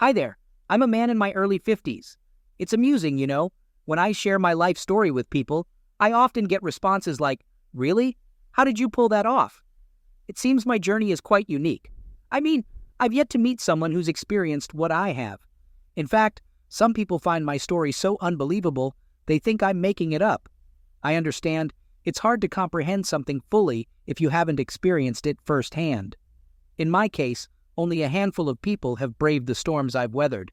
Hi there, I'm a man in my early 50s. It's amusing, when I share my life story with people, I often get responses like, "Really? How did you pull that off?" It seems my journey is quite unique. I mean, I've yet to meet someone who's experienced what I have. In fact, some people find my story so unbelievable, they think I'm making it up. I understand it's hard to comprehend something fully if you haven't experienced it firsthand. In my case, only a handful of people have braved the storms I've weathered.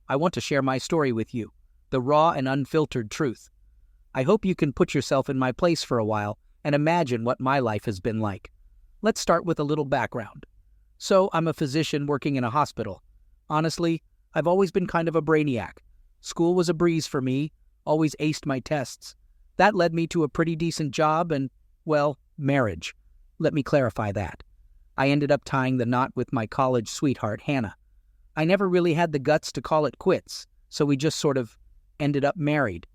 I want to share my story with you, the raw and unfiltered truth. I hope you can put yourself in my place for a while and imagine what my life has been like. Let's start with a little background. So, I'm a physician working in a hospital. Honestly, I've always been kind of a brainiac. School was a breeze for me, always aced my tests. That led me to a pretty decent job and, well, marriage. Let me clarify that. I ended up tying the knot with my college sweetheart, Hannah. I never really had the guts to call it quits, so we just sort of ended up married.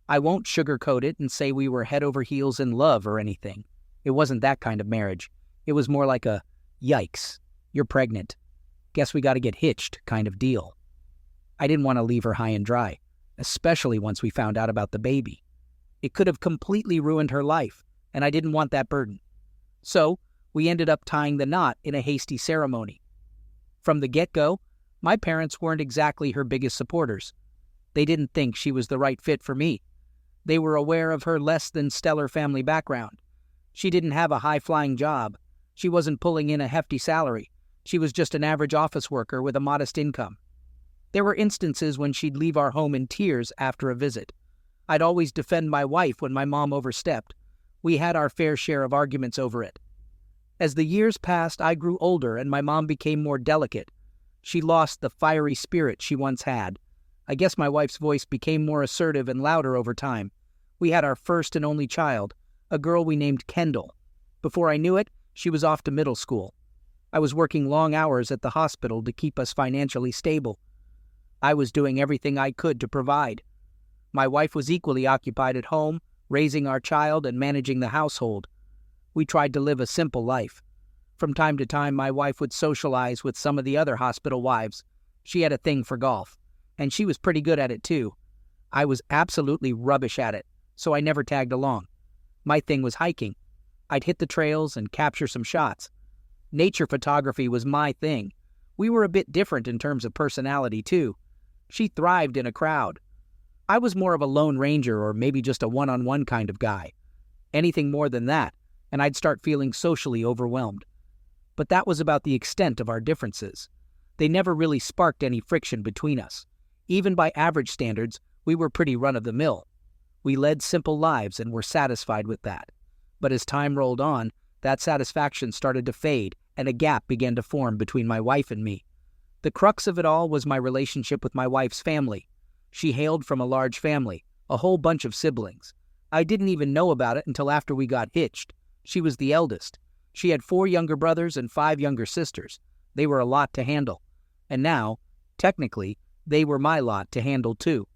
I won't sugarcoat it and say we were head over heels in love or anything. It wasn't that kind of marriage. It was more like a, yikes, you're pregnant. Guess we gotta get hitched kind of deal. I didn't want to leave her high and dry, especially once we found out about the baby. It could have completely ruined her life, and I didn't want that burden. So, we ended up tying the knot in a hasty ceremony. From the get-go, my parents weren't exactly her biggest supporters. They didn't think she was the right fit for me. They were aware of her less than stellar family background. She didn't have a high-flying job. She wasn't pulling in a hefty salary. She was just an average office worker with a modest income. There were instances when she'd leave our home in tears after a visit. I'd always defend my wife when my mom overstepped. We had our fair share of arguments over it. As the years passed, I grew older and my mom became more delicate. She lost the fiery spirit she once had. I guess my wife's voice became more assertive and louder over time. We had our first and only child, a girl we named Kendall. Before I knew it, she was off to middle school. I was working long hours at the hospital to keep us financially stable. I was doing everything I could to provide. My wife was equally occupied at home, raising our child and managing the household. We tried to live a simple life. From time to time, my wife would socialize with some of the other hospital wives. She had a thing for golf, and she was pretty good at it too. I was absolutely rubbish at it, so I never tagged along. My thing was hiking. I'd hit the trails and capture some shots. Nature photography was my thing. We were a bit different in terms of personality too. She thrived in a crowd. I was more of a lone ranger or maybe just a one-on-one kind of guy. Anything more than that, and I'd start feeling socially overwhelmed. But that was about the extent of our differences. They never really sparked any friction between us. Even by average standards, we were pretty run-of-the-mill. We led simple lives and were satisfied with that. But as time rolled on, that satisfaction started to fade, and a gap began to form between my wife and me. The crux of it all was my relationship with my wife's family. She hailed from a large family, a whole bunch of siblings. I didn't even know about it until after we got hitched. She was the eldest. She had 4 younger brothers and 5 younger sisters. They were a lot to handle. And now, technically, they were my lot to handle too.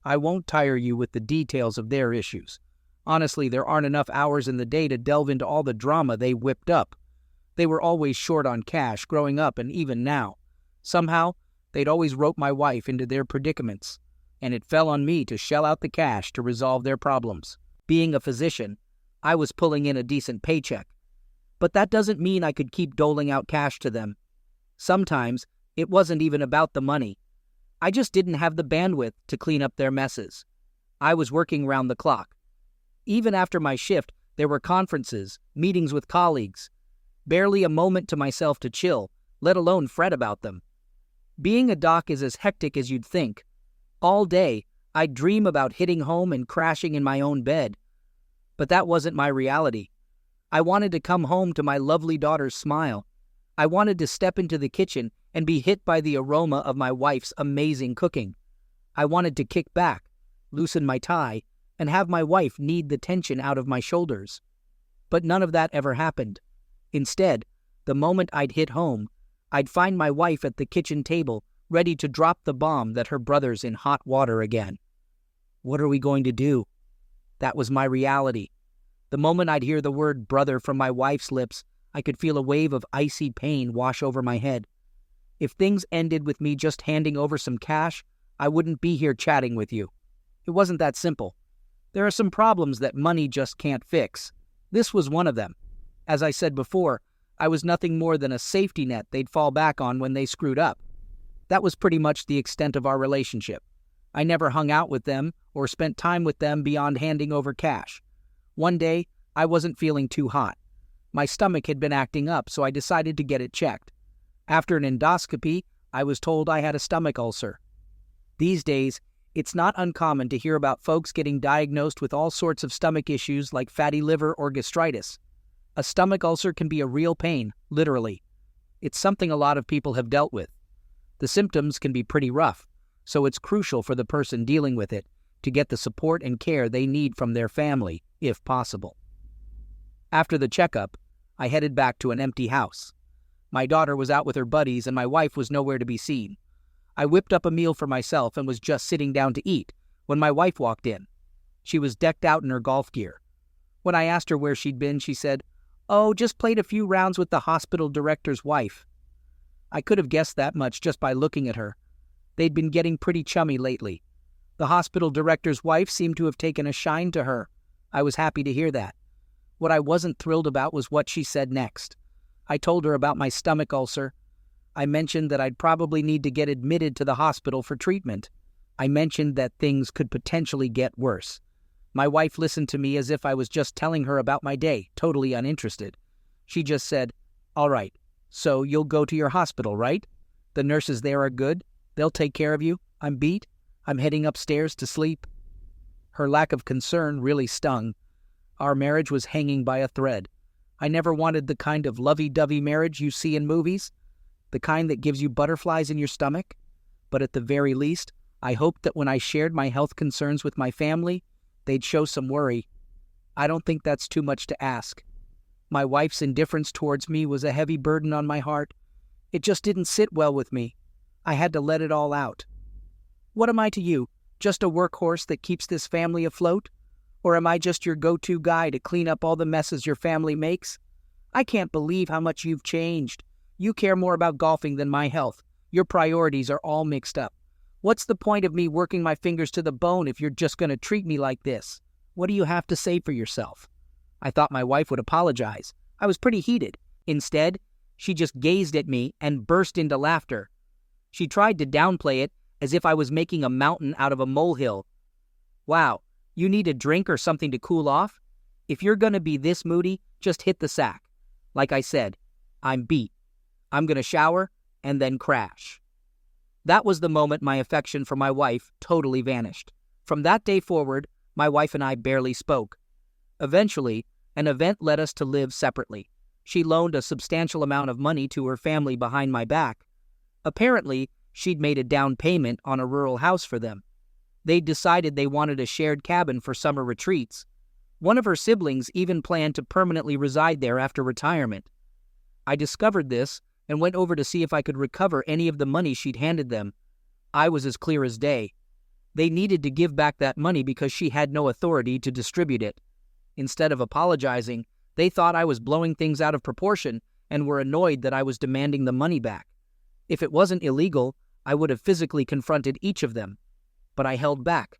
I won't tire you with the details of their issues. Honestly, there aren't enough hours in the day to delve into all the drama they whipped up. They were always short on cash growing up and even now. Somehow, they'd always rope my wife into their predicaments, and it fell on me to shell out the cash to resolve their problems. Being a physician, I was pulling in a decent paycheck. But that doesn't mean I could keep doling out cash to them. Sometimes, it wasn't even about the money. I just didn't have the bandwidth to clean up their messes. I was working round the clock. Even after my shift, there were conferences, meetings with colleagues. Barely a moment to myself to chill, let alone fret about them. Being a doc is as hectic as you'd think. All day, I'd dream about hitting home and crashing in my own bed. But that wasn't my reality. I wanted to come home to my lovely daughter's smile. I wanted to step into the kitchen and be hit by the aroma of my wife's amazing cooking. I wanted to kick back, loosen my tie, and have my wife knead the tension out of my shoulders. But none of that ever happened. Instead, the moment I'd hit home, I'd find my wife at the kitchen table, ready to drop the bomb that her brother's in hot water again. What are we going to do? That was my reality. The moment I'd hear the word brother from my wife's lips, I could feel a wave of icy pain wash over my head. If things ended with me just handing over some cash, I wouldn't be here chatting with you. It wasn't that simple. There are some problems that money just can't fix. This was one of them. As I said before, I was nothing more than a safety net they'd fall back on when they screwed up. That was pretty much the extent of our relationship. I never hung out with them or spent time with them beyond handing over cash. One day, I wasn't feeling too hot. My stomach had been acting up, so I decided to get it checked. After an endoscopy, I was told I had a stomach ulcer. These days, it's not uncommon to hear about folks getting diagnosed with all sorts of stomach issues like fatty liver or gastritis. A stomach ulcer can be a real pain, literally. It's something a lot of people have dealt with. The symptoms can be pretty rough, so it's crucial for the person dealing with it to get the support and care they need from their family, if possible. After the checkup, I headed back to an empty house. My daughter was out with her buddies and my wife was nowhere to be seen. I whipped up a meal for myself and was just sitting down to eat when my wife walked in. She was decked out in her golf gear. When I asked her where she'd been, she said, "Oh, just played a few rounds with the hospital director's wife." I could have guessed that much just by looking at her. They'd been getting pretty chummy lately. The hospital director's wife seemed to have taken a shine to her. I was happy to hear that. What I wasn't thrilled about was what she said next. I told her about my stomach ulcer. I mentioned that I'd probably need to get admitted to the hospital for treatment. I mentioned that things could potentially get worse. My wife listened to me as if I was just telling her about my day, totally uninterested. She just said, "All right, so you'll go to your hospital, right? The nurses there are good. They'll take care of you. I'm beat. I'm heading upstairs to sleep." Her lack of concern really stung. Our marriage was hanging by a thread. I never wanted the kind of lovey-dovey marriage you see in movies, the kind that gives you butterflies in your stomach. But at the very least, I hoped that when I shared my health concerns with my family, they'd show some worry. I don't think that's too much to ask. My wife's indifference towards me was a heavy burden on my heart. It just didn't sit well with me. I had to let it all out. What am I to you? Just a workhorse that keeps this family afloat? Or am I just your go-to guy to clean up all the messes your family makes? I can't believe how much you've changed. You care more about golfing than my health. Your priorities are all mixed up. What's the point of me working my fingers to the bone if you're just going to treat me like this? What do you have to say for yourself? I thought my wife would apologize. I was pretty heated. Instead, she just gazed at me and burst into laughter. She tried to downplay it as if I was making a mountain out of a molehill. "Wow, you need a drink or something to cool off? If you're going to be this moody, just hit the sack. Like I said, I'm beat. I'm going to shower and then crash." That was the moment my affection for my wife totally vanished. From that day forward, my wife and I barely spoke. Eventually, an event led us to live separately. She loaned a substantial amount of money to her family behind my back. Apparently, she'd made a down payment on a rural house for them. They'd decided they wanted a shared cabin for summer retreats. One of her siblings even planned to permanently reside there after retirement. I discovered this and went over to see if I could recover any of the money she'd handed them. I was as clear as day. They needed to give back that money because she had no authority to distribute it. Instead of apologizing, they thought I was blowing things out of proportion and were annoyed that I was demanding the money back. If it wasn't illegal, I would have physically confronted each of them. But I held back.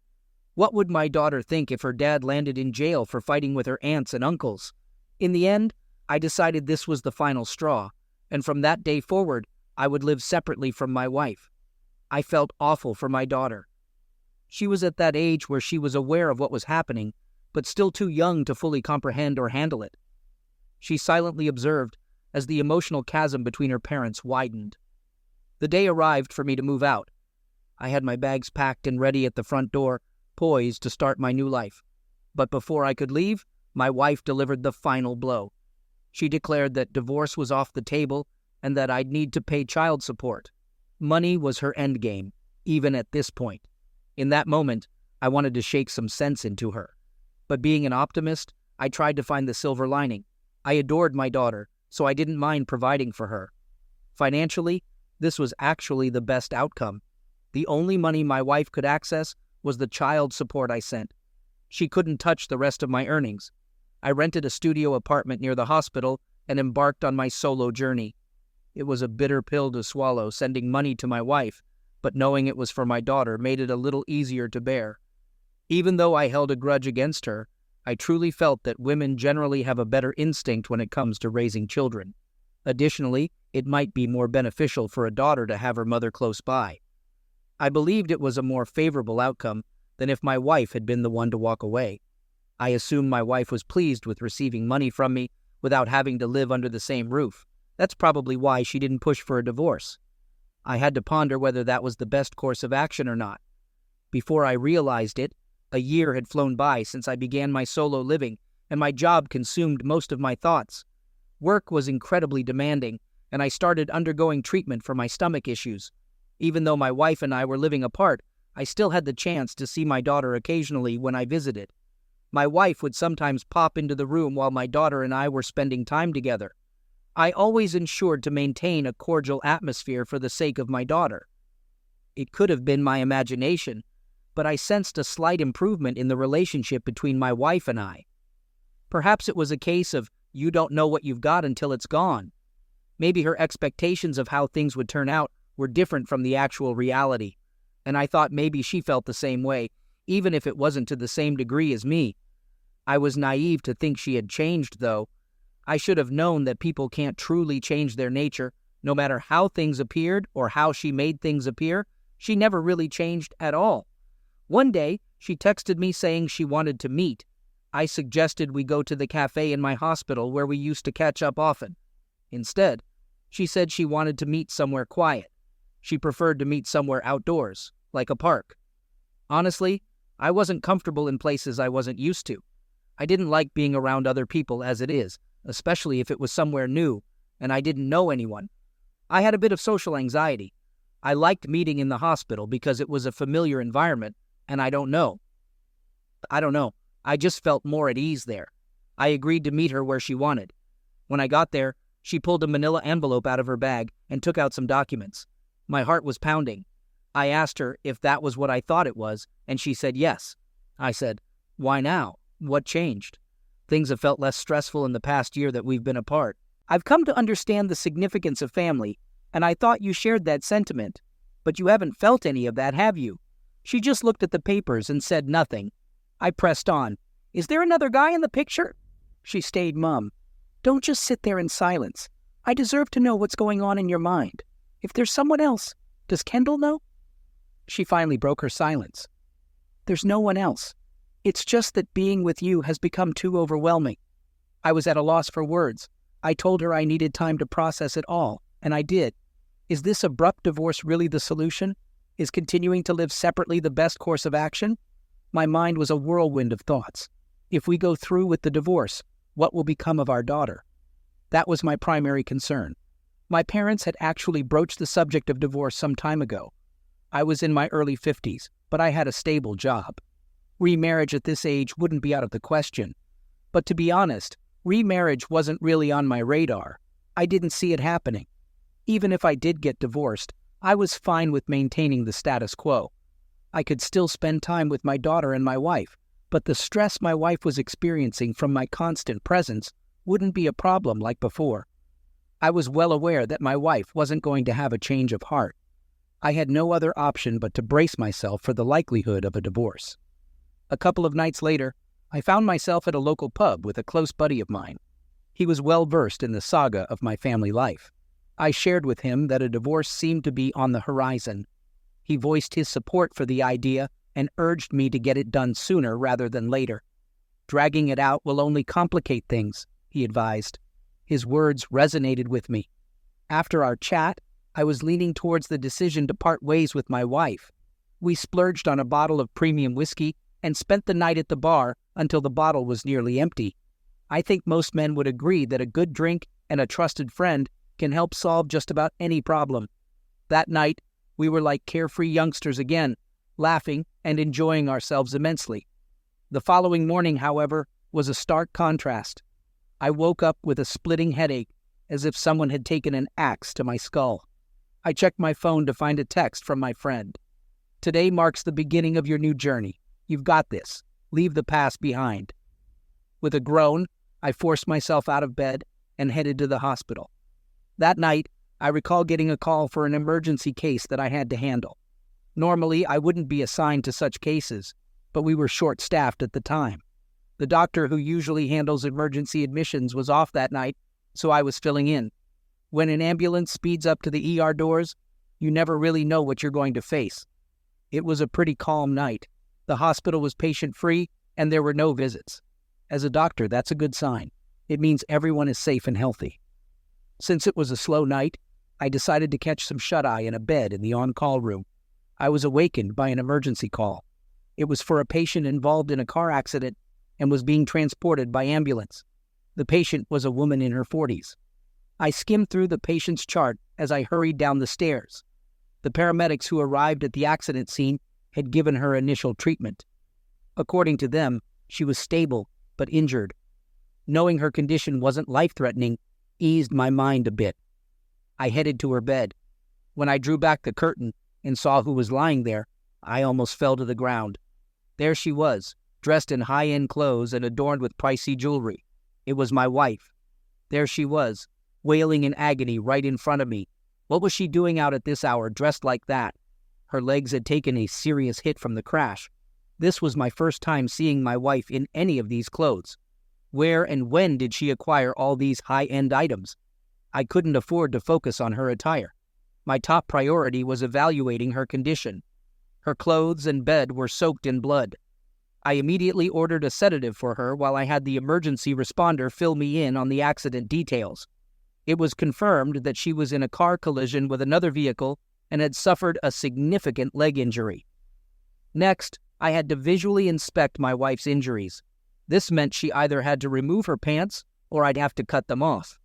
What would my daughter think if her dad landed in jail for fighting with her aunts and uncles? In the end, I decided this was the final straw, and from that day forward, I would live separately from my wife. I felt awful for my daughter. She was at that age where she was aware of what was happening, but still too young to fully comprehend or handle it. She silently observed as the emotional chasm between her parents widened. The day arrived for me to move out. I had my bags packed and ready at the front door, poised to start my new life. But before I could leave, my wife delivered the final blow. She declared that divorce was off the table and that I'd need to pay child support. Money was her endgame, even at this point. In that moment, I wanted to shake some sense into her. But being an optimist, I tried to find the silver lining. I adored my daughter, so I didn't mind providing for her. Financially, this was actually the best outcome. The only money my wife could access was the child support I sent. She couldn't touch the rest of my earnings. I rented a studio apartment near the hospital and embarked on my solo journey. It was a bitter pill to swallow, sending money to my wife, but knowing it was for my daughter made it a little easier to bear. Even though I held a grudge against her, I truly felt that women generally have a better instinct when it comes to raising children. Additionally, it might be more beneficial for a daughter to have her mother close by. I believed it was a more favorable outcome than if my wife had been the one to walk away. I assumed my wife was pleased with receiving money from me without having to live under the same roof. That's probably why she didn't push for a divorce. I had to ponder whether that was the best course of action or not. Before I realized it, a year had flown by since I began my solo living, and my job consumed most of my thoughts. Work was incredibly demanding, and I started undergoing treatment for my stomach issues. Even though my wife and I were living apart, I still had the chance to see my daughter occasionally when I visited. My wife would sometimes pop into the room while my daughter and I were spending time together. I always ensured to maintain a cordial atmosphere for the sake of my daughter. It could have been my imagination, but I sensed a slight improvement in the relationship between my wife and I. Perhaps it was a case of you don't know what you've got until it's gone. Maybe her expectations of how things would turn out were different from the actual reality, and I thought maybe she felt the same way, even if it wasn't to the same degree as me. I was naive to think she had changed, though. I should have known that people can't truly change their nature. No matter how things appeared or how she made things appear, she never really changed at all. One day, she texted me saying she wanted to meet. I suggested we go to the cafe in my hospital where we used to catch up often. Instead, she said she wanted to meet somewhere quiet. She preferred to meet somewhere outdoors, like a park. Honestly, I wasn't comfortable in places I wasn't used to. I didn't like being around other people as it is, especially if it was somewhere new and I didn't know anyone. I had a bit of social anxiety. I liked meeting in the hospital because it was a familiar environment, and I don't know. I just felt more at ease there. I agreed to meet her where she wanted. When I got there, she pulled a manila envelope out of her bag and took out some documents. My heart was pounding. I asked her if that was what I thought it was, and she said yes. I said, "Why now? What changed?" Things have felt less stressful in the past year that we've been apart. I've come to understand the significance of family, and I thought you shared that sentiment. But you haven't felt any of that, have you? She just looked at the papers and said nothing. I pressed on. "Is there another guy in the picture?" She stayed mum. "Don't just sit there in silence. I deserve to know what's going on in your mind. If there's someone else, does Kendall know?" She finally broke her silence. "There's no one else. It's just that being with you has become too overwhelming." I was at a loss for words. I told her I needed time to process it all, and I did. Is this abrupt divorce really the solution? Is continuing to live separately the best course of action? My mind was a whirlwind of thoughts. If we go through with the divorce, what will become of our daughter? That was my primary concern. My parents had actually broached the subject of divorce some time ago. I was in my early 50s, but I had a stable job. Remarriage at this age wouldn't be out of the question. But to be honest, remarriage wasn't really on my radar. I didn't see it happening. Even if I did get divorced, I was fine with maintaining the status quo. I could still spend time with my daughter and my wife, but the stress my wife was experiencing from my constant presence wouldn't be a problem like before. I was well aware that my wife wasn't going to have a change of heart. I had no other option but to brace myself for the likelihood of a divorce. A couple of nights later, I found myself at a local pub with a close buddy of mine. He was well versed in the saga of my family life. I shared with him that a divorce seemed to be on the horizon. He voiced his support for the idea and urged me to get it done sooner rather than later. "Dragging it out will only complicate things," he advised. His words resonated with me. After our chat, I was leaning towards the decision to part ways with my wife. We splurged on a bottle of premium whiskey and spent the night at the bar until the bottle was nearly empty. I think most men would agree that a good drink and a trusted friend can help solve just about any problem. That night, we were like carefree youngsters again, laughing and enjoying ourselves immensely. The following morning, however, was a stark contrast. I woke up with a splitting headache, as if someone had taken an axe to my skull. I checked my phone to find a text from my friend. "Today marks the beginning of your new journey. You've got this. Leave the past behind." With a groan, I forced myself out of bed and headed to the hospital. That night, I recall getting a call for an emergency case that I had to handle. Normally, I wouldn't be assigned to such cases, but we were short-staffed at the time. The doctor who usually handles emergency admissions was off that night, so I was filling in. When an ambulance speeds up to the ER doors, you never really know what you're going to face. It was a pretty calm night. The hospital was patient-free, and there were no visits. As a doctor, that's a good sign. It means everyone is safe and healthy. Since it was a slow night, I decided to catch some shut-eye in a bed in the on-call room. I was awakened by an emergency call. It was for a patient involved in a car accident and was being transported by ambulance. The patient was a woman in her 40s. I skimmed through the patient's chart as I hurried down the stairs. The paramedics who arrived at the accident scene had given her initial treatment. According to them, she was stable but injured. Knowing her condition wasn't life-threatening eased my mind a bit. I headed to her bed. When I drew back the curtain and saw who was lying there, I almost fell to the ground. There she was, dressed in high-end clothes and adorned with pricey jewelry. It was my wife. There she was, wailing in agony right in front of me. What was she doing out at this hour, dressed like that? Her legs had taken a serious hit from the crash. This was my first time seeing my wife in any of these clothes. Where and when did she acquire all these high-end items? I couldn't afford to focus on her attire. My top priority was evaluating her condition. Her clothes and bed were soaked in blood. I immediately ordered a sedative for her while I had the emergency responder fill me in on the accident details. It was confirmed that she was in a car collision with another vehicle and had suffered a significant leg injury. Next, I had to visually inspect my wife's injuries. This meant she either had to remove her pants or I'd have to cut them off.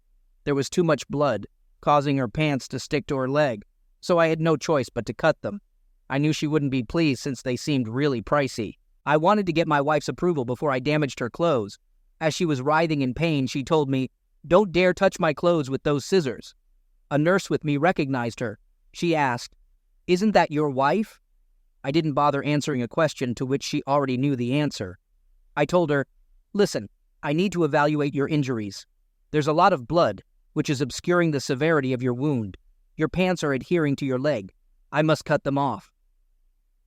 There was too much blood, causing her pants to stick to her leg, so I had no choice but to cut them. I knew she wouldn't be pleased since they seemed really pricey. I wanted to get my wife's approval before I damaged her clothes. As she was writhing in pain, she told me, "Don't dare touch my clothes with those scissors." A nurse with me recognized her. She asked, "Isn't that your wife?" I didn't bother answering a question to which she already knew the answer. I told her, "Listen, I need to evaluate your injuries. There's a lot of blood, which is obscuring the severity of your wound. Your pants are adhering to your leg. I must cut them off."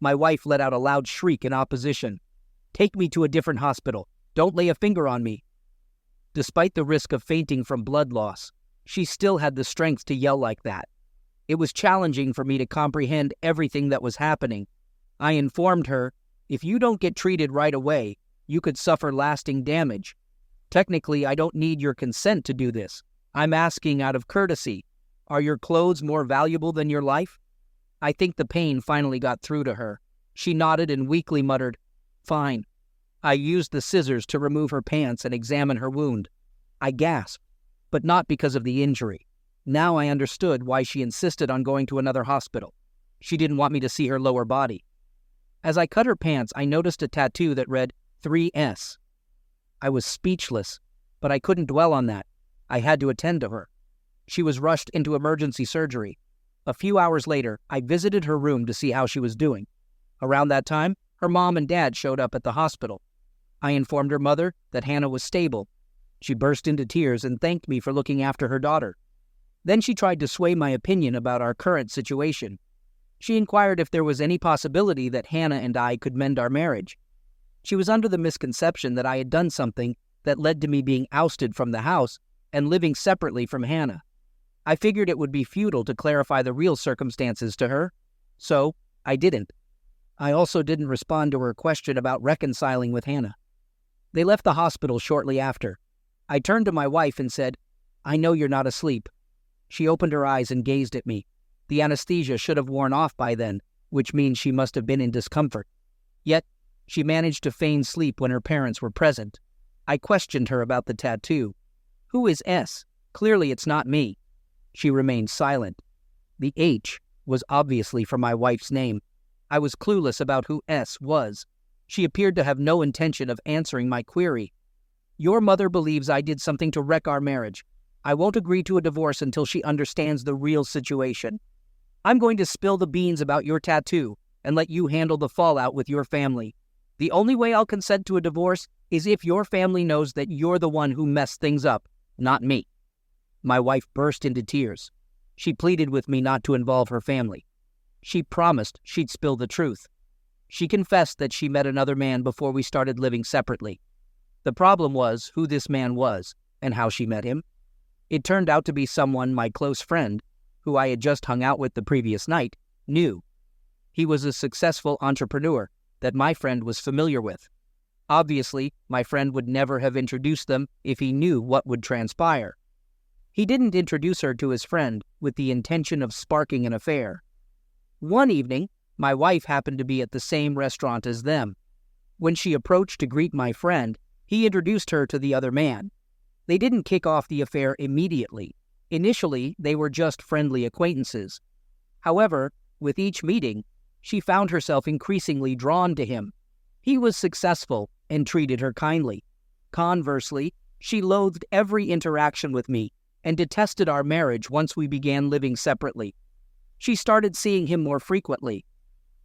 My wife let out a loud shriek in opposition. "Take me to a different hospital. Don't lay a finger on me." Despite the risk of fainting from blood loss, she still had the strength to yell like that. It was challenging for me to comprehend everything that was happening. I informed her, "If you don't get treated right away, you could suffer lasting damage. Technically, I don't need your consent to do this. I'm asking out of courtesy. Are your clothes more valuable than your life?" I think the pain finally got through to her. She nodded and weakly muttered, "Fine." I used the scissors to remove her pants and examine her wound. I gasped, but not because of the injury. Now I understood why she insisted on going to another hospital. She didn't want me to see her lower body. As I cut her pants, I noticed a tattoo that read 3S. I was speechless, but I couldn't dwell on that. I had to attend to her. She was rushed into emergency surgery. A few hours later, I visited her room to see how she was doing. Around that time, her mom and dad showed up at the hospital. I informed her mother that Hannah was stable. She burst into tears and thanked me for looking after her daughter. Then she tried to sway my opinion about our current situation. She inquired if there was any possibility that Hannah and I could mend our marriage. She was under the misconception that I had done something that led to me being ousted from the house and living separately from Hannah. I figured it would be futile to clarify the real circumstances to her, so I didn't. I also didn't respond to her question about reconciling with Hannah. They left the hospital shortly after. I turned to my wife and said, "I know you're not asleep." She opened her eyes and gazed at me. The anesthesia should have worn off by then, which means she must have been in discomfort. Yet, she managed to feign sleep when her parents were present. I questioned her about the tattoo. "Who is S? Clearly it's not me." She remained silent. The H was obviously for my wife's name. I was clueless about who S was. She appeared to have no intention of answering my query. "Your mother believes I did something to wreck our marriage. I won't agree to a divorce until she understands the real situation. I'm going to spill the beans about your tattoo and let you handle the fallout with your family. The only way I'll consent to a divorce is if your family knows that you're the one who messed things up, not me." My wife burst into tears. She pleaded with me not to involve her family. She promised she'd spill the truth. She confessed that she met another man before we started living separately. The problem was who this man was and how she met him. It turned out to be someone my close friend, who I had just hung out with the previous night, knew. He was a successful entrepreneur that my friend was familiar with. Obviously, my friend would never have introduced them if he knew what would transpire. He didn't introduce her to his friend with the intention of sparking an affair. One evening, my wife happened to be at the same restaurant as them. When she approached to greet my friend, he introduced her to the other man. They didn't kick off the affair immediately. Initially, they were just friendly acquaintances. However, with each meeting, she found herself increasingly drawn to him. He was successful and treated her kindly. Conversely, she loathed every interaction with me and detested our marriage once we began living separately. She started seeing him more frequently.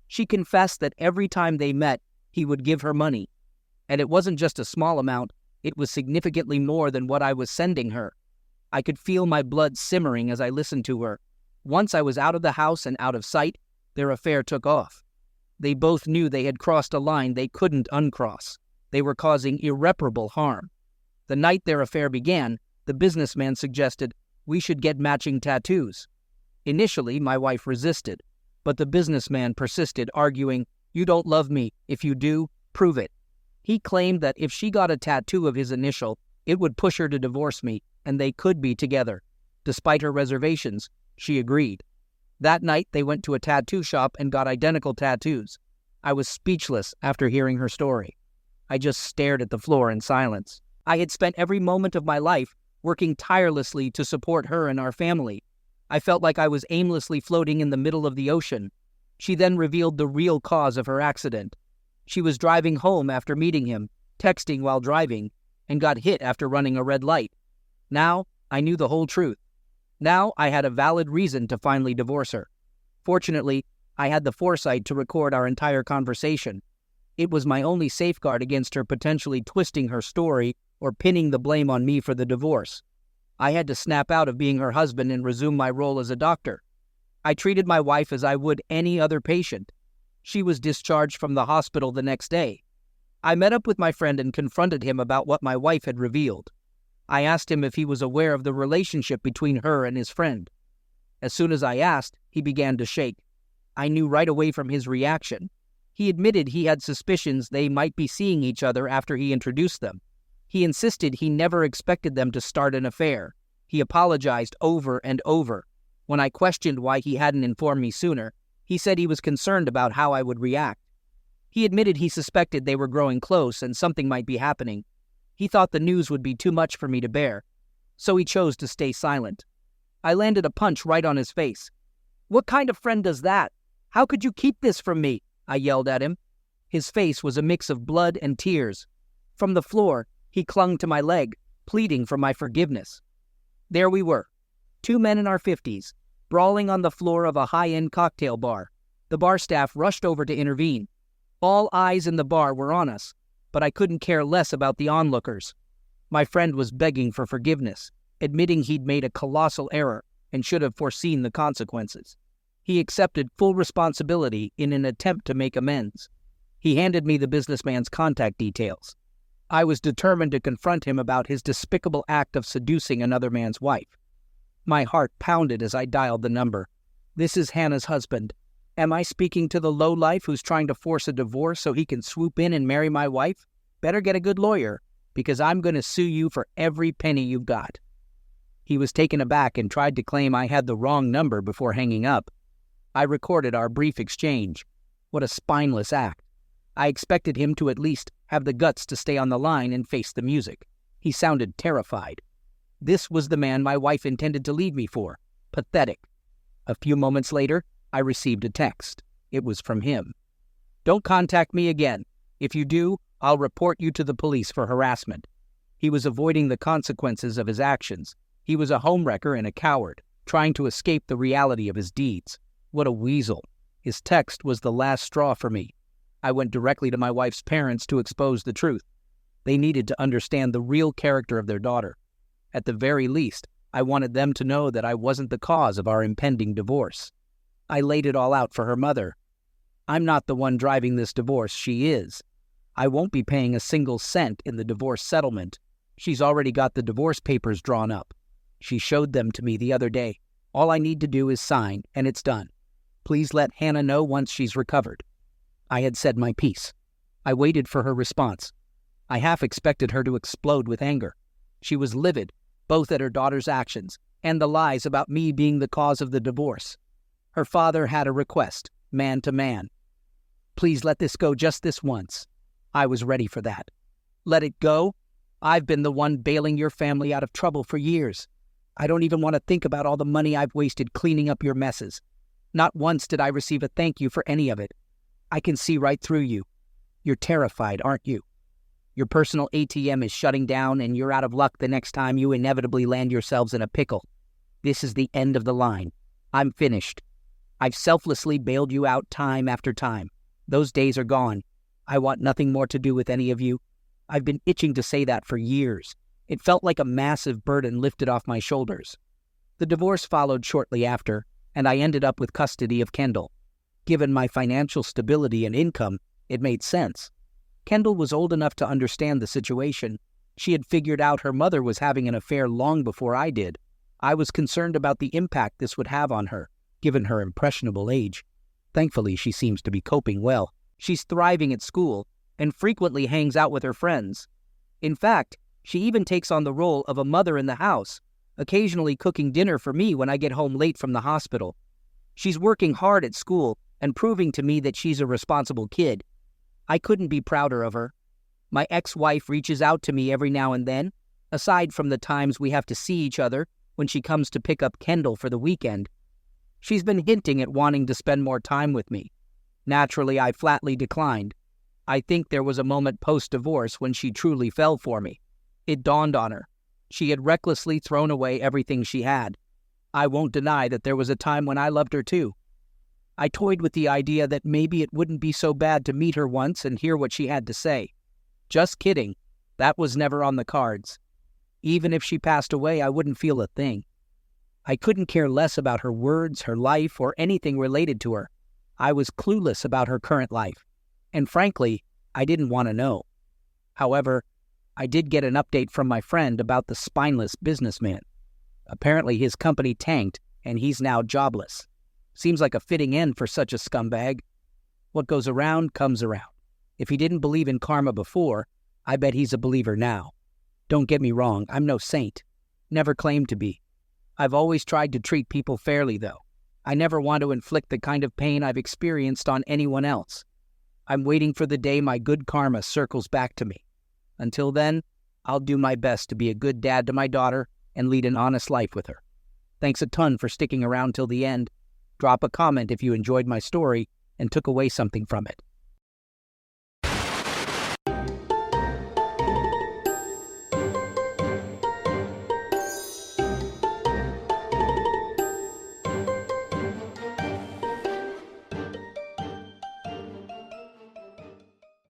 She confessed that every time they met, he would give her money. And it wasn't just a small amount, it was significantly more than what I was sending her. I could feel my blood simmering as I listened to her. Once I was out of the house and out of sight, their affair took off. They both knew they had crossed a line they couldn't uncross. They were causing irreparable harm. The night their affair began, the businessman suggested we should get matching tattoos. Initially, my wife resisted, but the businessman persisted, arguing, "You don't love me. If you do, prove it." He claimed that if she got a tattoo of his initial, it would push her to divorce me, and they could be together. Despite her reservations, she agreed. That night, they went to a tattoo shop and got identical tattoos. I was speechless after hearing her story. I just stared at the floor in silence. I had spent every moment of my life working tirelessly to support her and our family. I felt like I was aimlessly floating in the middle of the ocean. She then revealed the real cause of her accident. She was driving home after meeting him, texting while driving, and got hit after running a red light. Now, I knew the whole truth. Now, I had a valid reason to finally divorce her. Fortunately, I had the foresight to record our entire conversation. It was my only safeguard against her potentially twisting her story or pinning the blame on me for the divorce. I had to snap out of being her husband and resume my role as a doctor. I treated my wife as I would any other patient. She was discharged from the hospital the next day. I met up with my friend and confronted him about what my wife had revealed. I asked him if he was aware of the relationship between her and his friend. As soon as I asked, he began to shake. I knew right away from his reaction. He admitted he had suspicions they might be seeing each other after he introduced them. He insisted he never expected them to start an affair. He apologized over and over. When I questioned why he hadn't informed me sooner, he said he was concerned about how I would react. He admitted he suspected they were growing close and something might be happening. He thought the news would be too much for me to bear, so he chose to stay silent. I landed a punch right on his face. "What kind of friend does that? How could you keep this from me?" I yelled at him. His face was a mix of blood and tears. From the floor, he clung to my leg, pleading for my forgiveness. There we were, two men in our 50s, brawling on the floor of a high-end cocktail bar. The bar staff rushed over to intervene. All eyes in the bar were on us, but I couldn't care less about the onlookers. My friend was begging for forgiveness, admitting he'd made a colossal error and should have foreseen the consequences. He accepted full responsibility in an attempt to make amends. He handed me the businessman's contact details. I was determined to confront him about his despicable act of seducing another man's wife. My heart pounded as I dialed the number. This is Hannah's husband. Am I speaking to the lowlife who's trying to force a divorce so he can swoop in and marry my wife? Better get a good lawyer, because I'm going to sue you for every penny you've got. He was taken aback and tried to claim I had the wrong number before hanging up. I recorded our brief exchange. What a spineless act. I expected him to at least have the guts to stay on the line and face the music. He sounded terrified. This was the man my wife intended to leave me for. Pathetic. A few moments later, I received a text. It was from him. "Don't contact me again. If you do, I'll report you to the police for harassment." He was avoiding the consequences of his actions. He was a homewrecker and a coward, trying to escape the reality of his deeds. What a weasel. His text was the last straw for me. I went directly to my wife's parents to expose the truth. They needed to understand the real character of their daughter. At the very least, I wanted them to know that I wasn't the cause of our impending divorce. I laid it all out for her mother. I'm not the one driving this divorce, she is. I won't be paying a single cent in the divorce settlement. She's already got the divorce papers drawn up. She showed them to me the other day. All I need to do is sign, and it's done. Please let Hannah know once she's recovered. I had said my piece. I waited for her response. I half expected her to explode with anger. She was livid, both at her daughter's actions and the lies about me being the cause of the divorce. Her father had a request, man to man. Please let this go just this once. I was ready for that. Let it go? I've been the one bailing your family out of trouble for years. I don't even want to think about all the money I've wasted cleaning up your messes. Not once did I receive a thank you for any of it. I can see right through you. You're terrified, aren't you? Your personal ATM is shutting down and you're out of luck the next time you inevitably land yourselves in a pickle. This is the end of the line. I'm finished. I've selflessly bailed you out time after time. Those days are gone. I want nothing more to do with any of you. I've been itching to say that for years. It felt like a massive burden lifted off my shoulders. The divorce followed shortly after, and I ended up with custody of Kendall. Given my financial stability and income, it made sense. Kendall was old enough to understand the situation. She had figured out her mother was having an affair long before I did. I was concerned about the impact this would have on her, given her impressionable age. Thankfully, she seems to be coping well. She's thriving at school and frequently hangs out with her friends. In fact, she even takes on the role of a mother in the house, occasionally cooking dinner for me when I get home late from the hospital. She's working hard at school and proving to me that she's a responsible kid. I couldn't be prouder of her. My ex-wife reaches out to me every now and then, aside from the times we have to see each other when she comes to pick up Kendall for the weekend. She's been hinting at wanting to spend more time with me. Naturally, I flatly declined. I think there was a moment post-divorce when she truly fell for me. It dawned on her. She had recklessly thrown away everything she had. I won't deny that there was a time when I loved her too. I toyed with the idea that maybe it wouldn't be so bad to meet her once and hear what she had to say. Just kidding. That was never on the cards. Even if she passed away, I wouldn't feel a thing. I couldn't care less about her words, her life, or anything related to her. I was clueless about her current life. And frankly, I didn't want to know. However, I did get an update from my friend about the spineless businessman. Apparently his company tanked, and he's now jobless. Seems like a fitting end for such a scumbag. What goes around comes around. If he didn't believe in karma before, I bet he's a believer now. Don't get me wrong, I'm no saint. Never claimed to be. I've always tried to treat people fairly, though. I never want to inflict the kind of pain I've experienced on anyone else. I'm waiting for the day my good karma circles back to me. Until then, I'll do my best to be a good dad to my daughter and lead an honest life with her. Thanks a ton for sticking around till the end. Drop a comment if you enjoyed my story and took away something from it.